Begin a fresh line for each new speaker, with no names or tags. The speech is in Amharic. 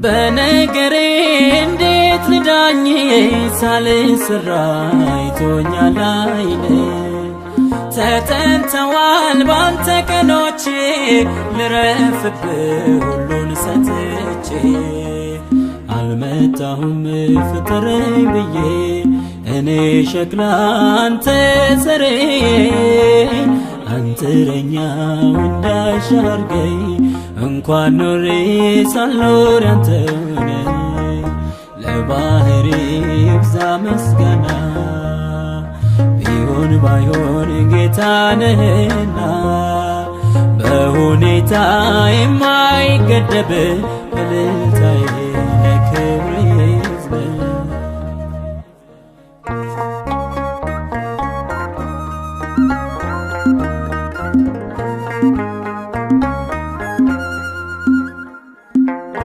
በነገሬ እንዴት ልዳኝ ሳልሰራ አይቶኛል አይኔ ተጠንተዋል ባንተ ቀኖቼ ልረፍብህ ሁሉን ሰጥቼ አልመጣሁም ፍጠረኝ ብዬ እኔ ሸክላ አንተ ዘሬ አንጥረኛው እንዳሻርገኝ እንኳን ኖሬ ሳልኖር ያንተው ነኝ ለባህሪ ይብዛ ምስጋና ቢሆን ባይሆን ጌታ ነህና በሁኔታ የማይገደብ እልልታዬ